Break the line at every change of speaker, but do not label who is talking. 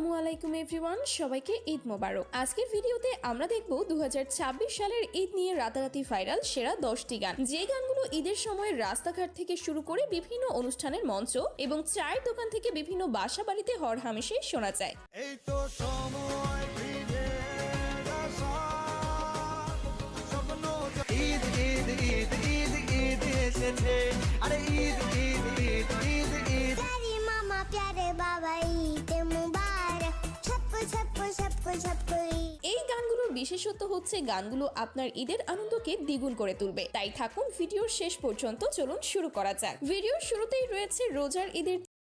আসসালামু আলাইকুম এভরিওয়ান, সবাইকে ঈদ মোবারক। আজকের ভিডিওতে আমরা দেখব 2026 সালের ঈদ নিয়ে রাতারাতি ভাইরাল সেরা 10টি গান, যে গানগুলো ঈদের সময় রাস্তাঘাট থেকে শুরু করে বিভিন্ন অনুষ্ঠানের মঞ্চ এবং চায়ের দোকান থেকে বিভিন্ন বাসা বাড়িতে হরহামেশে শোনা যায়।
এই তো সময় ঈদ ঈদ ঈদ ঈদ ঈদ এসেছে, আরে ঈদ ঈদ ঈদ ঈদ ঈদ।
मामा प्यारे बाबा ईद मुबारक, छप्पू छप्पू छप्पू छप्पू।
এই গানগুলোর বিশেষত্ব হচ্ছে গানগুলো আপনার ঈদের আনন্দকে দ্বিগুণ করে তুলবে। তাই থাকুন ভিডিওর শেষ পর্যন্ত। চলুন শুরু করা যাক। ভিডিওর শুরুতেই রয়েছে রোজার ঈদের